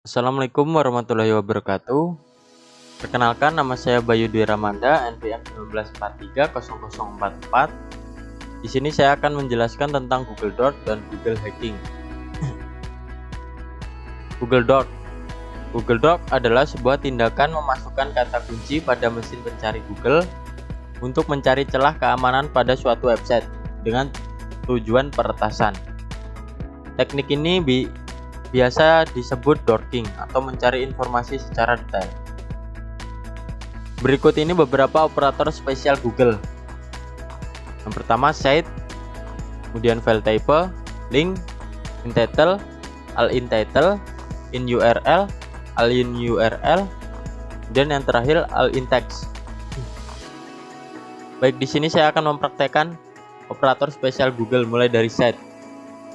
Assalamualaikum warahmatullahi wabarakatuh. Perkenalkan, nama saya Bayu Dwi Ramanda, NPM 19430044. Di sini saya akan menjelaskan tentang Google Doc dan Google Hacking. Google Doc. Google Doc adalah sebuah tindakan memasukkan kata kunci pada mesin pencari Google untuk mencari celah keamanan pada suatu website dengan tujuan peretasan. Teknik ini biasa disebut dorking atau mencari informasi secara detail. Berikut ini beberapa operator spesial Google. Yang pertama site, kemudian file type, link, in-title, all-in-title, in-URL, all-in-URL, dan yang terakhir all-in-text. Baik, di sini saya akan mempraktekkan operator spesial Google mulai dari site.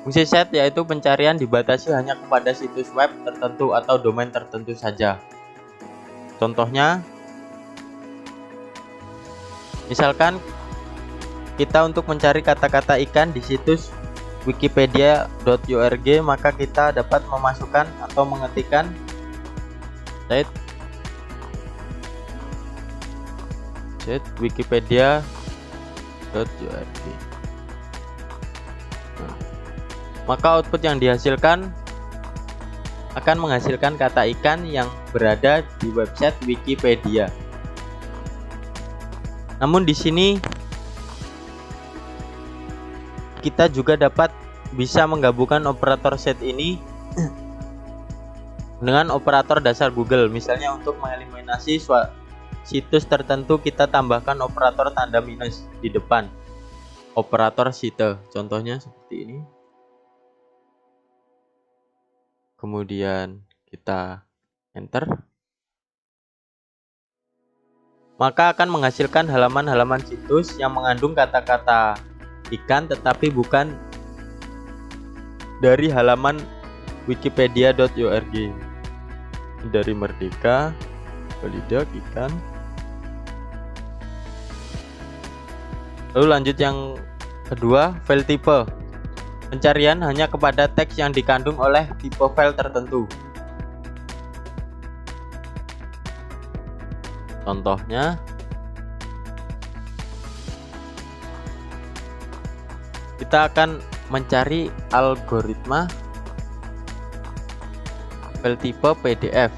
Fungsi set yaitu pencarian dibatasi hanya kepada situs web tertentu atau domain tertentu saja. Contohnya, misalkan kita untuk mencari kata-kata ikan di situs wikipedia.org, maka kita dapat memasukkan atau mengetikkan site wikipedia.org. Maka output yang dihasilkan akan menghasilkan kata ikan yang berada di website Wikipedia. Namun di sini kita juga bisa menggabungkan operator set ini dengan operator dasar Google. Misalnya untuk mengeliminasi situs tertentu, kita tambahkan operator tanda minus di depan operator site. Contohnya seperti ini. Kemudian kita enter, maka akan menghasilkan halaman-halaman situs yang mengandung kata-kata ikan tetapi bukan dari halaman wikipedia.org. Dari Merdeka, Balidak, ikan. Lalu lanjut yang kedua, file type. Pencarian hanya kepada teks yang dikandung oleh tipe file tertentu. Contohnya, kita akan mencari algoritma file tipe PDF.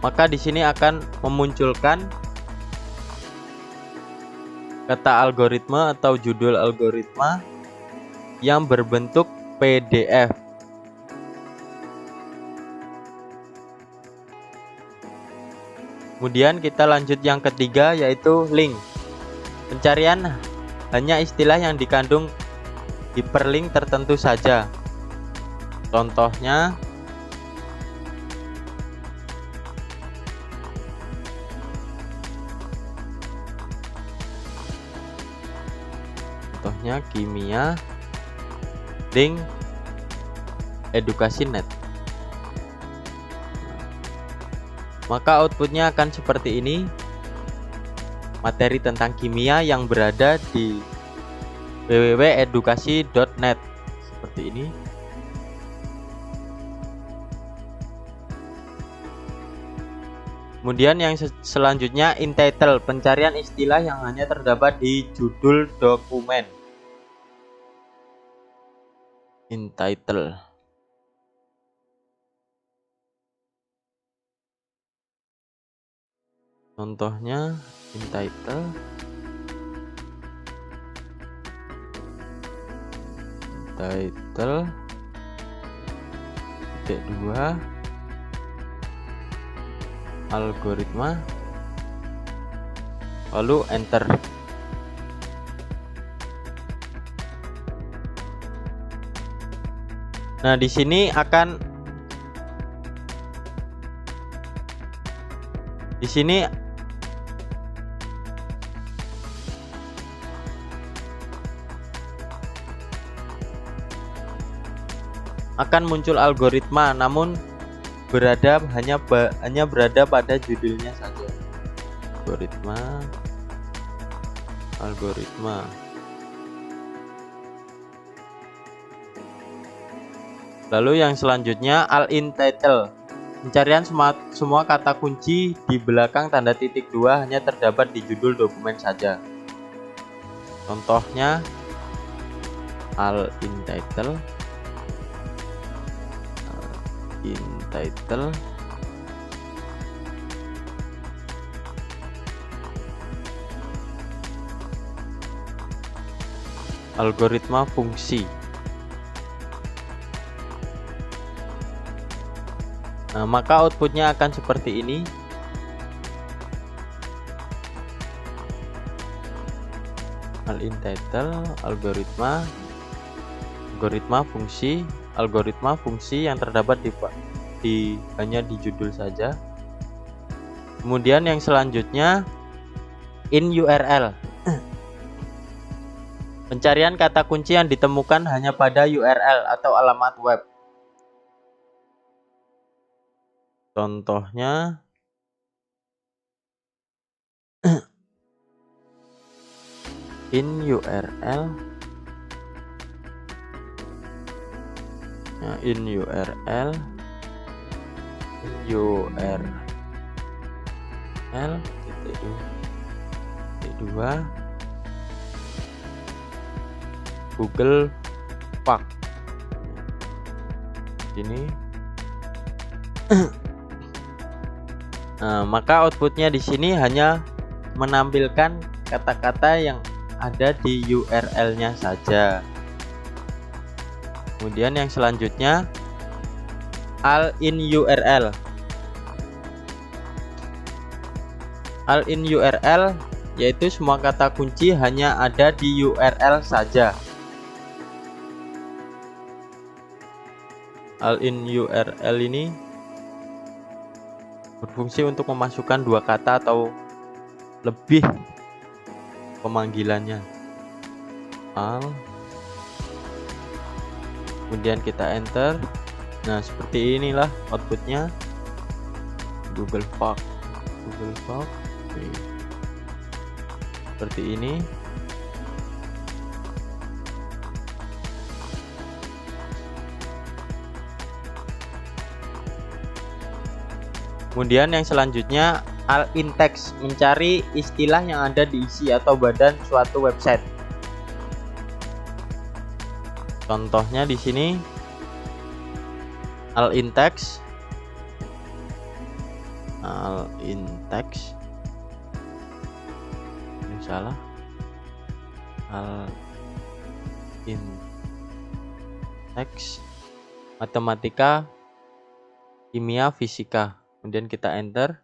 Maka di sini akan memunculkan kata algoritma atau judul algoritma yang berbentuk PDF. Kemudian kita lanjut yang ketiga, yaitu link. Pencarian hanya istilah yang dikandung hyperlink tertentu saja. Contohnya, kimia, link, edukasi net. Maka outputnya akan seperti ini. Materi tentang kimia yang berada di www.edukasi.net seperti ini. Kemudian yang selanjutnya in-title, pencarian istilah yang hanya terdapat di judul dokumen. In-title. Contohnya in-title, titik 2 algoritma, lalu enter. Nah, di sini akan muncul algoritma, namun hanya berada pada judulnya saja. Algoritma. Lalu yang selanjutnya al-in title. Pencarian semua kata kunci di belakang tanda titik 2 hanya terdapat di judul dokumen saja. Contohnya al-in title, algoritma fungsi. Nah, maka outputnya akan seperti ini. Al-in title, algoritma fungsi, algoritma fungsi yang terdapat hanya di judul saja. Kemudian yang selanjutnya in URL. Pencarian kata kunci yang ditemukan hanya pada URL atau alamat web. Contohnya in URL, titik 2 Google Park ini. Nah, maka outputnya di sini hanya menampilkan kata-kata yang ada di URL-nya saja. Kemudian yang selanjutnya al-in URL. Al-in URL yaitu semua kata kunci hanya ada di URL saja. Al-in URL ini berfungsi untuk memasukkan dua kata atau lebih pemanggilannya. Kemudian kita enter. Nah, seperti inilah outputnya. Google Park. Oke. Seperti ini. Kemudian yang selanjutnya al-in text, mencari istilah yang ada di isi atau badan suatu website. Contohnya di sini al-in text, ini salah, al-in text, matematika, kimia, fisika. Kemudian kita enter.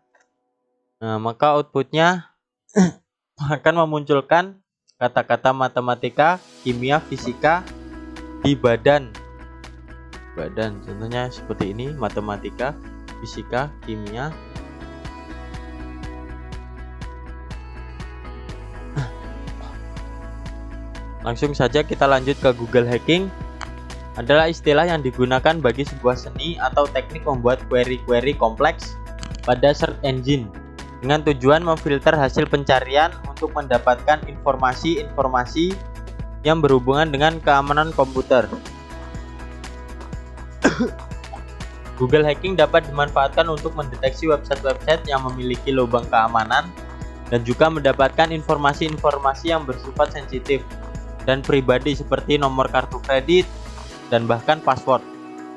Nah, maka outputnya akan memunculkan kata-kata matematika, kimia, fisika di badan. Contohnya seperti ini, matematika, fisika, kimia. Langsung saja kita lanjut ke Google Hacking. Adalah istilah yang digunakan bagi sebuah seni atau teknik membuat query-query kompleks pada search engine dengan tujuan memfilter hasil pencarian untuk mendapatkan informasi-informasi yang berhubungan dengan keamanan komputer. Google Hacking dapat dimanfaatkan untuk mendeteksi website-website yang memiliki lubang keamanan dan juga mendapatkan informasi-informasi yang bersifat sensitif dan pribadi seperti nomor kartu kredit dan bahkan password.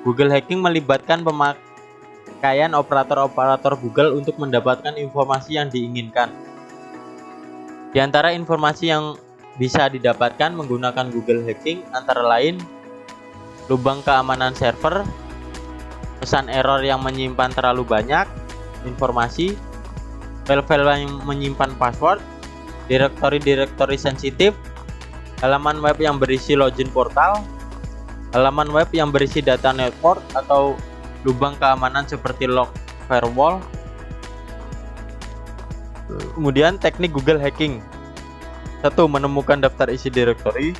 Google Hacking melibatkan pemakaian operator-operator Google untuk mendapatkan informasi yang diinginkan. Di antara informasi yang bisa didapatkan menggunakan Google Hacking antara lain lubang keamanan server, pesan error yang menyimpan terlalu banyak informasi, file-file yang menyimpan password, direktori-direktori sensitif, halaman web yang berisi login portal, halaman web yang berisi data network atau lubang keamanan seperti log firewall. Kemudian teknik Google Hacking. 1. Menemukan daftar isi direktori.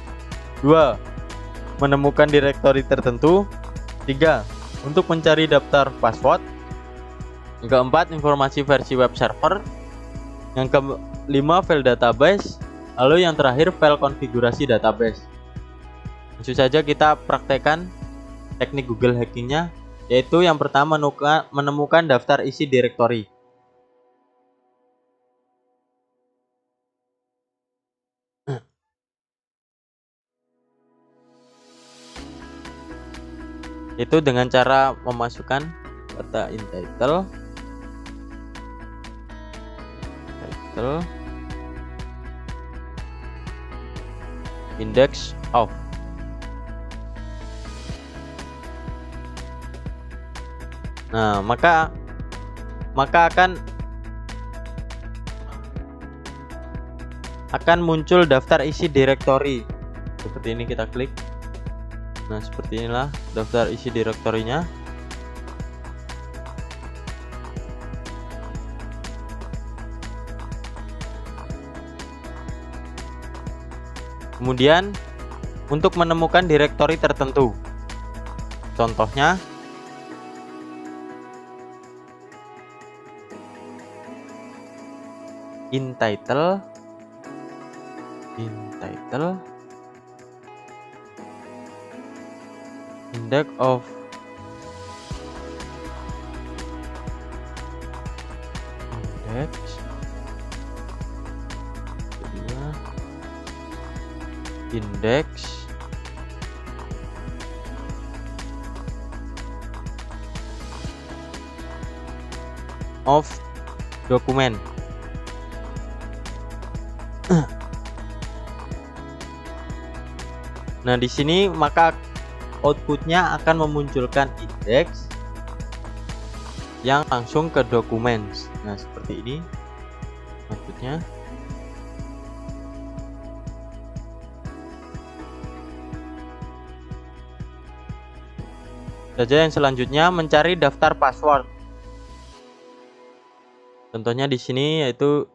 2. Menemukan direktori tertentu. 3. Untuk mencari daftar password. Yang keempat, informasi versi web server. Yang kelima, file database. Lalu yang terakhir, file konfigurasi database. Langsung saja kita praktekkan teknik Google hackingnya, yaitu yang pertama menemukan daftar isi direktori. Itu dengan cara memasukkan kata in title, index of. Nah, maka akan muncul daftar isi direktori. Seperti ini, kita klik. Nah, seperti inilah daftar isi direktorinya. Kemudian untuk menemukan direktori tertentu, contohnya in title, index of, index of dokumen. Nah, di sini maka outputnya akan memunculkan indeks yang langsung ke dokumen. Nah, seperti ini outputnya. Saja yang selanjutnya mencari daftar password. Contohnya di sini yaitu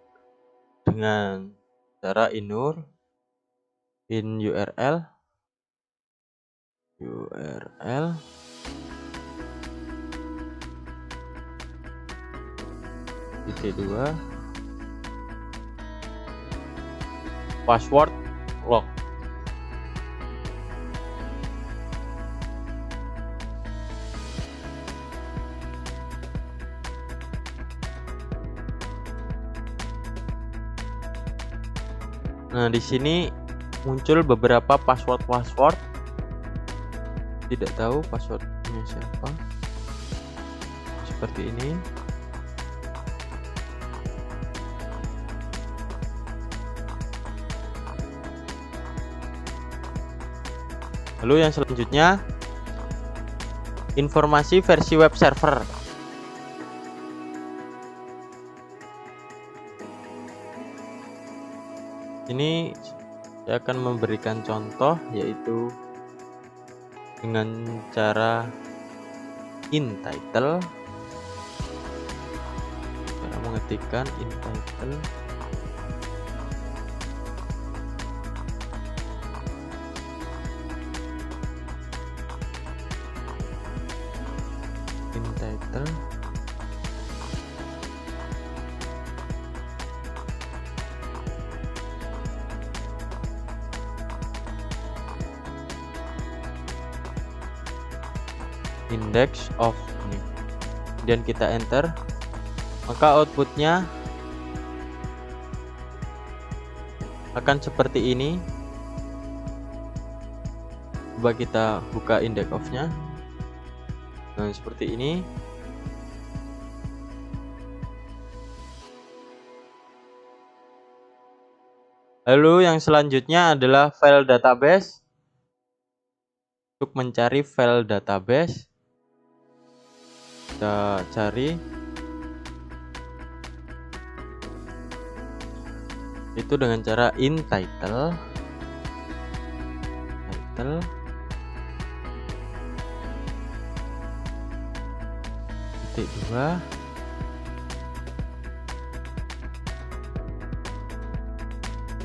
dengan cara inur in URL -2 password log. Nah, di sini muncul beberapa password. Tidak tahu passwordnya siapa. Seperti ini. Lalu yang selanjutnya, informasi versi web server. Ini saya akan memberikan contoh, yaitu dengan cara in title, cara mengetikkan in title, index of ini. Kemudian kita enter, maka outputnya akan seperti ini. Coba kita buka index of-nya. Nah, seperti ini. Lalu yang selanjutnya adalah file database. Untuk mencari file database, kita cari itu dengan cara in title, -2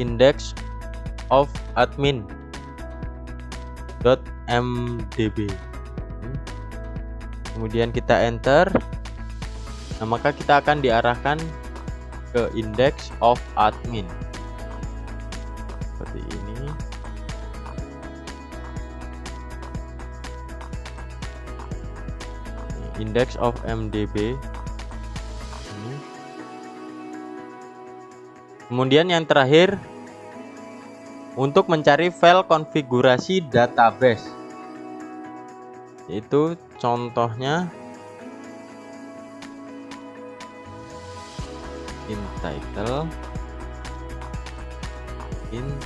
index of admin.mdb. Kemudian kita enter. Nah, maka kita akan diarahkan ke index of admin. Seperti ini. index of MDB. Kemudian yang terakhir, untuk mencari file konfigurasi database, itu contohnya in title index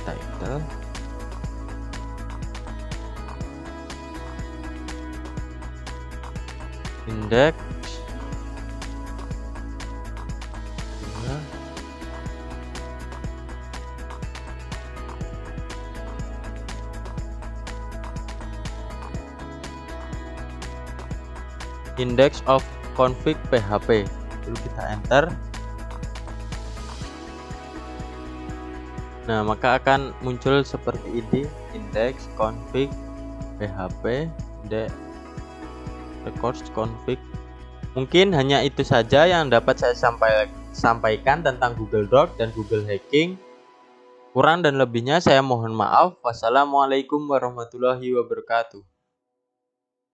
index of config PHP. Lalu kita enter. Nah, maka akan muncul seperti ini, index config PHP records config. Mungkin hanya itu saja yang dapat saya sampaikan tentang Google Docs dan Google Hacking. Kurang dan lebihnya saya mohon maaf. Wassalamualaikum warahmatullahi wabarakatuh.